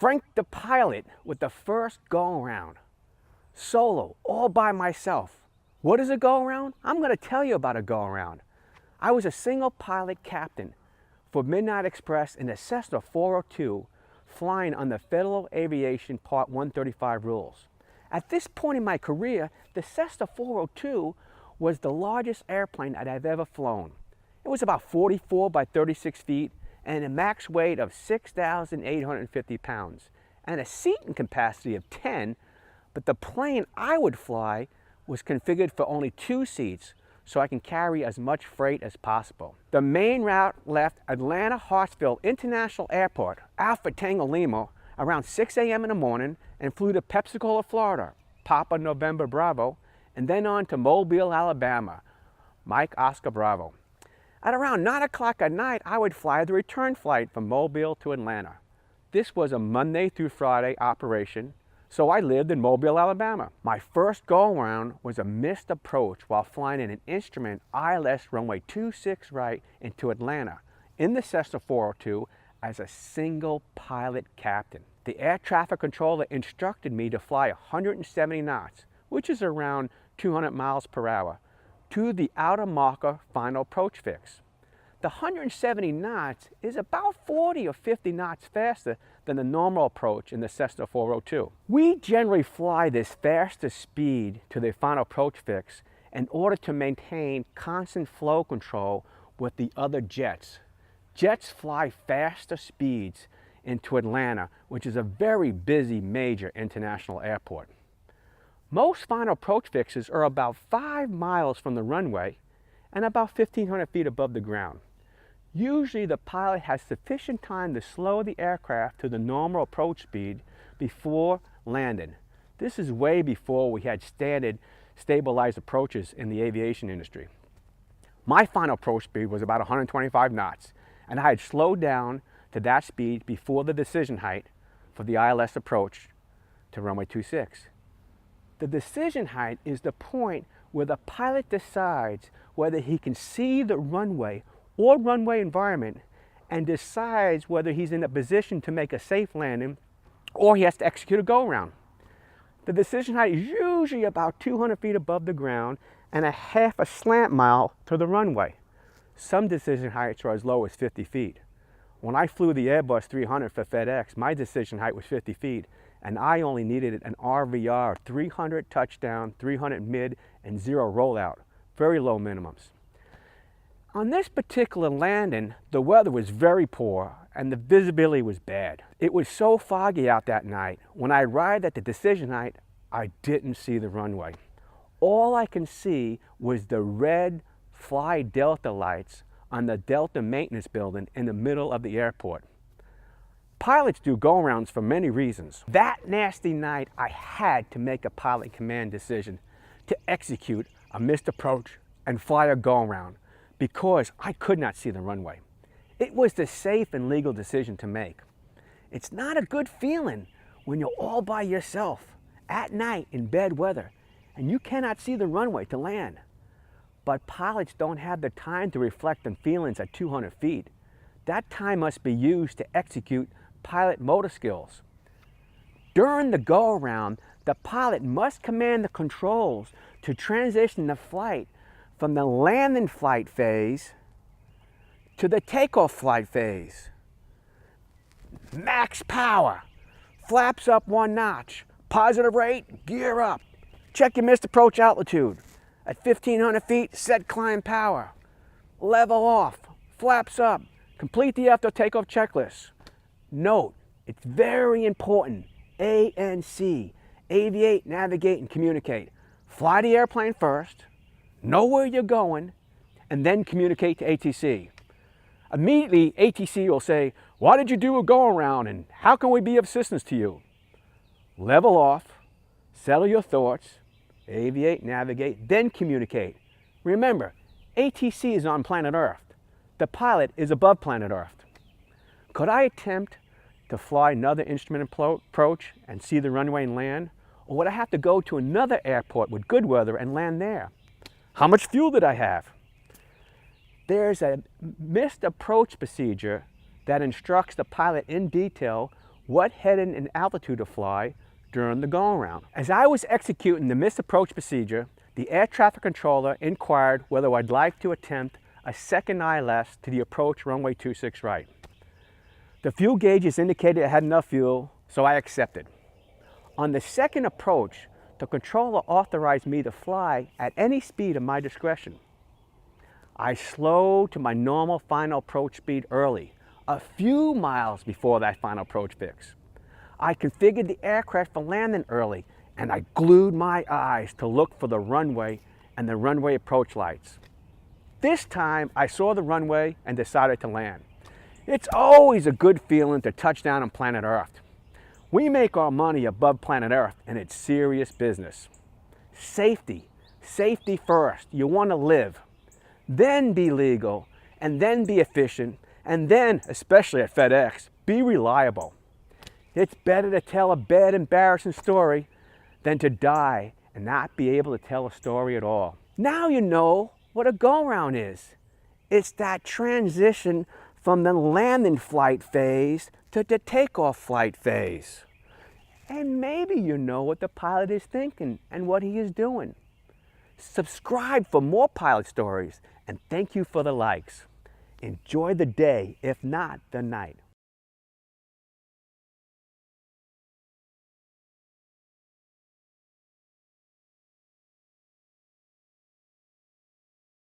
Frank the pilot with the first go-around. Solo, all by myself. What is a go-around? I'm going to tell you about a go-around. I was a single pilot captain for Midnight Express in the Cessna 402, flying on the Federal Aviation Part 135 rules. At this point in my career, the Cessna 402 was the largest airplane that I've ever flown. It was about 44 by 36 feet and a max weight of 6,850 pounds and a seating capacity of 10, but the plane I would fly was configured for only 2 seats, so I can carry as much freight as possible. The main route left Atlanta Hartsfield International Airport, Alpha Tango Lima, around 6 a.m. in the morning and flew to Pensacola, Florida, Papa November Bravo, and then on to Mobile, Alabama, Mike Oscar Bravo. At around 9 o'clock at night, I would fly the return flight from Mobile to Atlanta. This was a Monday through Friday operation, so I lived in Mobile, Alabama. My first go-around was a missed approach while flying in an instrument ILS runway 26 right into Atlanta in the Cessna 402 as a single pilot captain. The air traffic controller instructed me to fly 170 knots, which is around 200 miles per hour, to the outer marker final approach fix. The 170 knots is about 40 or 50 knots faster than the normal approach in the Cessna 402. We generally fly this faster speed to the final approach fix in order to maintain constant flow control with the other jets. Jets fly faster speeds into Atlanta, which is a very busy major international airport. Most final approach fixes are about 5 miles from the runway and about 1,500 feet above the ground. Usually the pilot has sufficient time to slow the aircraft to the normal approach speed before landing. This is way before we had standard stabilized approaches in the aviation industry. My final approach speed was about 125 knots, and I had slowed down to that speed before the decision height for the ILS approach to runway 26. The decision height is the point where the pilot decides whether he can see the runway or runway environment and decides whether he's in a position to make a safe landing or he has to execute a go-around. The decision height is usually about 200 feet above the ground and a half a slant mile to the runway. Some decision heights are as low as 50 feet. When I flew the Airbus 300 for FedEx, my decision height was 50 feet and I only needed an RVR, 300 touchdown, 300 mid, and 0 rollout. Very low minimums. On this particular landing, the weather was very poor and the visibility was bad. It was so foggy out that night. When I arrived at the decision height, I didn't see the runway. All I can see was the red Fly Delta lights on the Delta maintenance building in the middle of the airport. Pilots do go-arounds for many reasons. That nasty night, I had to make a pilot command decision to execute a missed approach and fly a go-around because I could not see the runway. It was the safe and legal decision to make. It's not a good feeling when you're all by yourself at night in bad weather and you cannot see the runway to land. But pilots don't have the time to reflect on feelings at 200 feet. That time must be used to execute pilot motor skills. During the go-around, the pilot must command the controls to transition the flight from the landing flight phase to the takeoff flight phase. Max power, flaps up 1 notch, positive rate, gear up. Check your missed approach altitude. At 1,500 feet, set climb power. Level off, flaps up, complete the after takeoff checklist. Note, it's very important, ANC, aviate, navigate, and communicate. Fly the airplane first, know where you're going, and then communicate to ATC. Immediately, ATC will say, why did you do a go-around and how can we be of assistance to you? Level off, settle your thoughts, aviate, navigate, then communicate. Remember, ATC is on planet Earth. The pilot is above planet Earth. Could I attempt to fly another instrument approach and see the runway and land? Or would I have to go to another airport with good weather and land there? How much fuel did I have? There's a missed approach procedure that instructs the pilot in detail what heading and altitude to fly during the go-around. As I was executing the missed approach procedure, the air traffic controller inquired whether I'd like to attempt a second ILS to the approach runway 26 right. The fuel gauges indicated I had enough fuel, so I accepted. On the second approach, the controller authorized me to fly at any speed of my discretion. I slowed to my normal final approach speed early, a few miles before that final approach fix. I configured the aircraft for landing early, and I glued my eyes to look for the runway and the runway approach lights. This time, I saw the runway and decided to land. It's always a good feeling to touch down on planet Earth. We make our money above planet Earth, and it's serious business. Safety, safety first. You want to live. Then be legal, and then be efficient, and then, especially at FedEx, be reliable. It's better to tell a bad, embarrassing story than to die and not be able to tell a story at all. Now you know what a go-around is. It's that transition from the landing flight phase to the takeoff flight phase. And maybe you know what the pilot is thinking and what he is doing. Subscribe for more pilot stories, and thank you for the likes. Enjoy the day, if not the night.